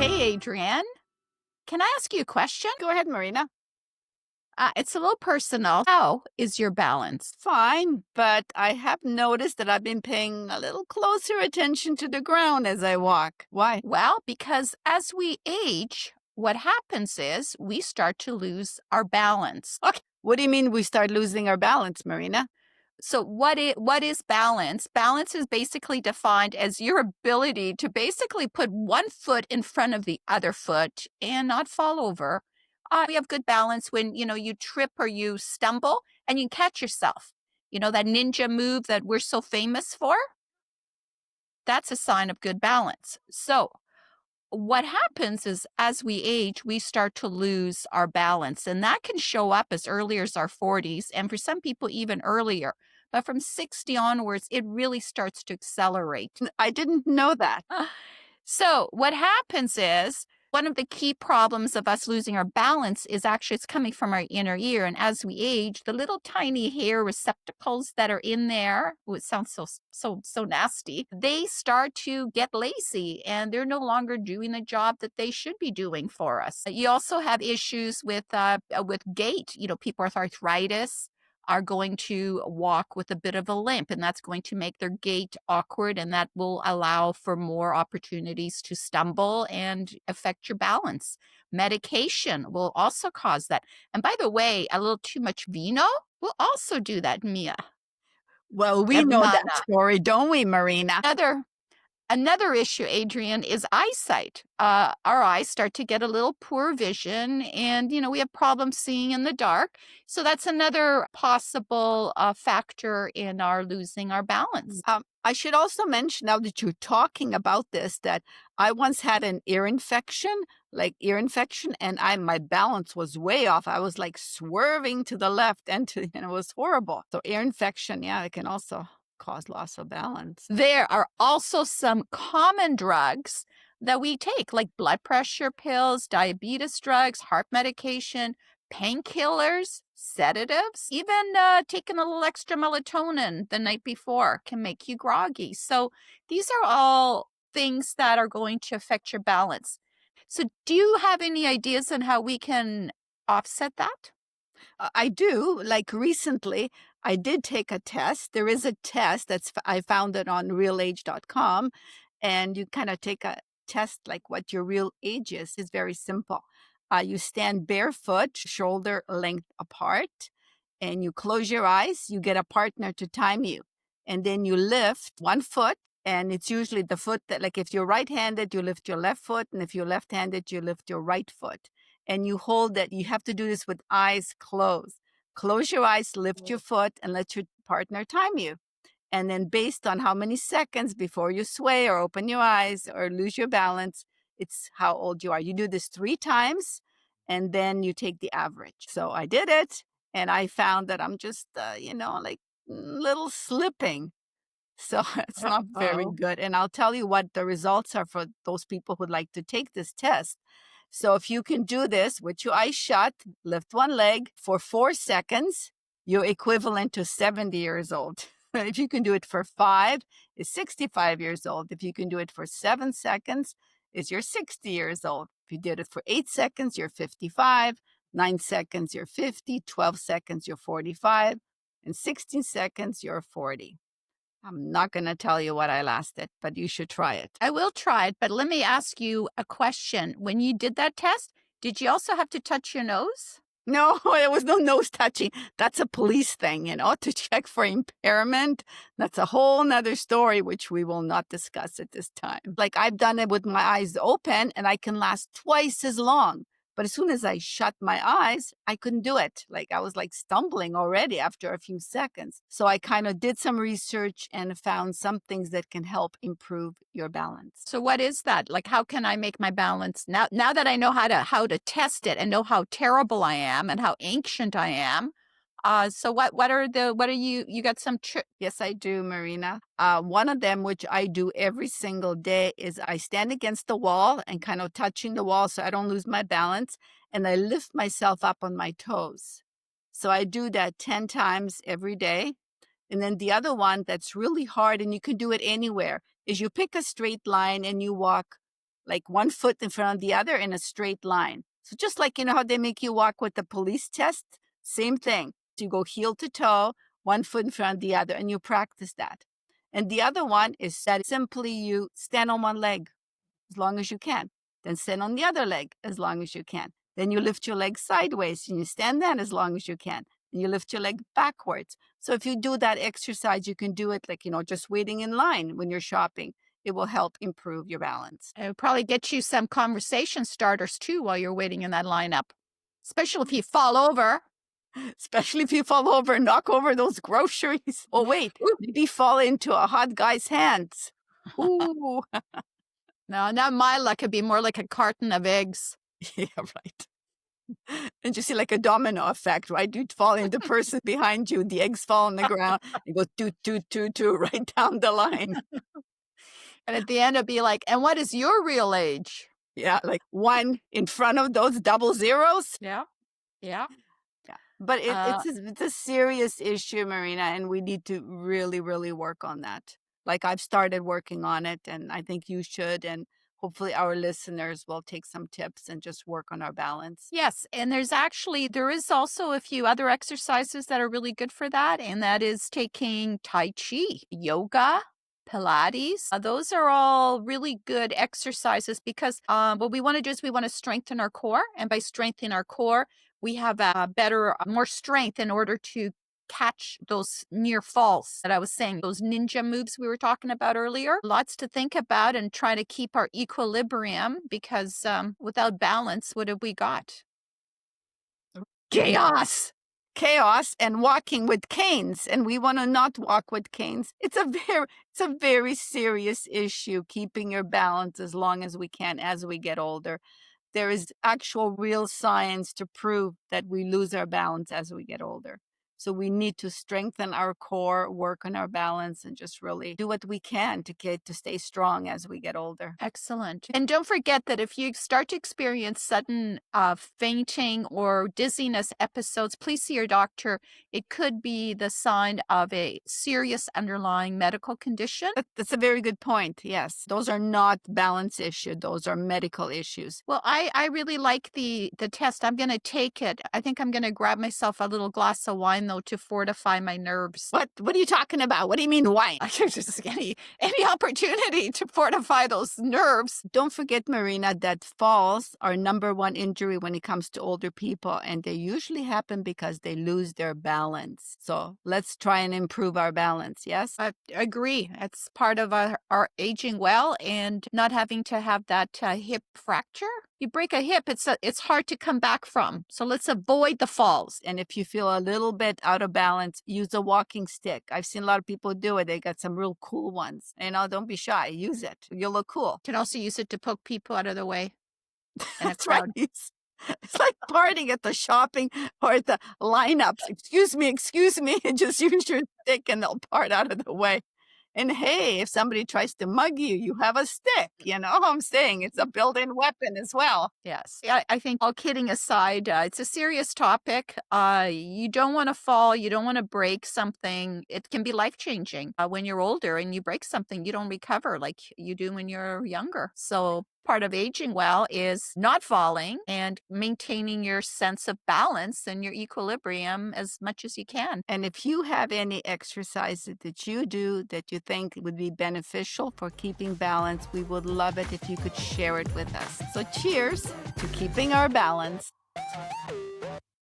Hey, Adrienne. Can I ask you a question? Go ahead, Marina. It's a little personal. How is your balance? Fine, but I have noticed that I've been paying a little closer attention to the ground as I walk. Why? Well, because as we age, what happens is we start to lose our balance. Okay. What do you mean we start losing our balance, Marina? So what is balance? Balance is basically defined as your ability to basically put one foot in front of the other foot and not fall over. We have good balance when, you trip or you stumble and you catch yourself. You know, that ninja move that we're so famous for? That's a sign of good balance. So what happens is as we age, we start to lose our balance, and that can show up as early as our 40s, and for some people, even earlier. But from 60 onwards, it really starts to accelerate. I didn't know that. So, what happens is one of the key problems of us losing our balance is actually it's coming from our inner ear. And as we age, the little tiny hair receptacles that are in there, oh, it sounds so nasty, they start to get lazy and they're no longer doing the job that they should be doing for us. You also have issues with gait. You know, people with arthritis are going to walk with a bit of a limp, and that's going to make their gait awkward, and that will allow for more opportunities to stumble and affect your balance. Medication will also cause that. And by the way, a little too much vino will also do that, Mia. Well, we know that Hermana. story, don't we, Marina? Another issue, Adrian, is eyesight. Our eyes start to get a little poor vision, and we have problems seeing in the dark. So that's another possible factor in our losing our balance. I should also mention, now that you're talking about this, that I once had an ear infection, and my balance was way off. I was like swerving to the left and it was horrible. So ear infection, yeah, it can also cause loss of balance. There are also some common drugs that we take, like blood pressure pills, diabetes drugs, heart medication, painkillers, sedatives, even taking a little extra melatonin the night before can make you groggy. So these are all things that are going to affect your balance. So do you have any ideas on how we can offset that? I do. Like recently, I did take a test. There is a test I found it on realage.com, and you kind of take a test like what your real age is. It's very simple. You stand barefoot, shoulder length apart, and you close your eyes. You get a partner to time you, and then you lift one foot. And it's usually the foot that, like, if you're right handed, you lift your left foot. And if you're left handed, you lift your right foot, and you hold that. You have to do this with eyes closed. Close your eyes, lift your foot, and let your partner time you. And then based on how many seconds before you sway or open your eyes or lose your balance, it's how old you are. You do this 3 times, and then you take the average. So I did it, and I found that I'm just, like little slipping. So it's not very Uh-oh. good. And I'll tell you what the results are for those people who'd like to take this test. So if you can do this with your eyes shut, lift one leg for 4 seconds, you're equivalent to 70 years old. If you can do it for 5, it's 65 years old. If you can do it for 7 seconds, it's you're 60 years old. If you did it for 8 seconds, you're 55, 9 seconds, you're 50, 12 seconds, you're 45, and 16 seconds, you're 40. I'm not going to tell you what I lasted, but you should try it. I will try it, but let me ask you a question. When you did that test, did you also have to touch your nose? No, there was no nose touching. That's a police thing, to check for impairment. That's a whole nother story, which we will not discuss at this time. Like, I've done it with my eyes open and I can last twice as long. But as soon as I shut my eyes, I couldn't do it. Like, I was like stumbling already after a few seconds. So I kind of did some research and found some things that can help improve your balance. So what is that? Like, how can I make my balance now that I know how to test it and know how terrible I am and how ancient I am? So what are you got some Yes, I do, Marina. One of them, which I do every single day, is I stand against the wall and kind of touching the wall so I don't lose my balance, and I lift myself up on my toes. So I do that 10 times every day. And then the other one that's really hard, and you can do it anywhere, is you pick a straight line and you walk like one foot in front of the other in a straight line. So just like, how they make you walk with the police test, same thing. So you go heel to toe, one foot in front of the other, and you practice that. And the other one is that simply you stand on one leg as long as you can, then stand on the other leg as long as you can. Then you lift your leg sideways and you stand then as long as you can. And you lift your leg backwards. So if you do that exercise, you can do it like, just waiting in line when you're shopping. It will help improve your balance. It'll probably get you some conversation starters too while you're waiting in that lineup, especially if you fall over. Especially if you fall over and knock over those groceries. Oh, wait, Ooh. maybe fall into a hot guy's hands. Ooh. No, not my luck. It'd be more like a carton of eggs. Yeah, right. And you see like a domino effect, right? You'd fall into the person behind you, the eggs fall on the ground, it goes toot, toot, toot, toot, right down the line. And at the end, it'd be like, and what is your real age? Yeah, like one in front of those double zeros. Yeah. Yeah. Yeah. But Uh, it's a serious issue, Marina, and we need to really, really work on that. Like I've started working on it, and I think you should, and hopefully our listeners will take some tips and just work on our balance. yes. And there is also a few other exercises that are really good for that. And that is taking Tai Chi, yoga, Pilates. Those are all really good exercises because what we want to do is we want to strengthen our core. And by strengthening our core, we have more strength in order to catch those near falls that I was saying, those ninja moves we were talking about earlier. Lots to think about and try to keep our equilibrium because without balance, what have we got? Chaos. Chaos and walking with canes, and we want to not walk with canes. It's a very serious issue, keeping your balance as long as we can as we get older. There is actual real science to prove that we lose our balance as we get older. So we need to strengthen our core, work on our balance, and just really do what we can to stay strong as we get older. Excellent. And don't forget that if you start to experience sudden fainting or dizziness episodes, please see your doctor. It could be the sign of a serious underlying medical condition. That's a very good point. Yes, those are not balance issues. Those are medical issues. Well, I really like the test. I'm going to take it. I think I'm going to grab myself a little glass of wine, though, to fortify my nerves. What are you talking about? What do you mean wine? Just any opportunity to fortify those nerves. Don't forget, Marina, that falls are number one injury when it comes to older people, and they usually happen because they lose their balance. So let's try and improve our balance, yes? I agree. It's part of our aging well and not having to have that hip fracture. You break a hip, it's hard to come back from. So let's avoid the falls. And if you feel a little bit out of balance, use a walking stick. I've seen a lot of people do it. They got some real cool ones. Don't be shy. Use it. You'll look cool. You can also use it to poke people out of the way. That's right. It's like partying at the shopping or at the lineups. Excuse me. Just use your stick and they'll part out of the way. And hey, if somebody tries to mug you, you have a stick. You know what I'm saying? It's a built-in weapon as well. Yes. Yeah, I think all kidding aside, it's a serious topic. You don't want to fall. You don't want to break something. It can be life-changing. When you're older and you break something, you don't recover like you do when you're younger. So part of aging well is not falling and maintaining your sense of balance and your equilibrium as much as you can. And if you have any exercises that you do that you think would be beneficial for keeping balance, we would love it if you could share it with us. So cheers to keeping our balance.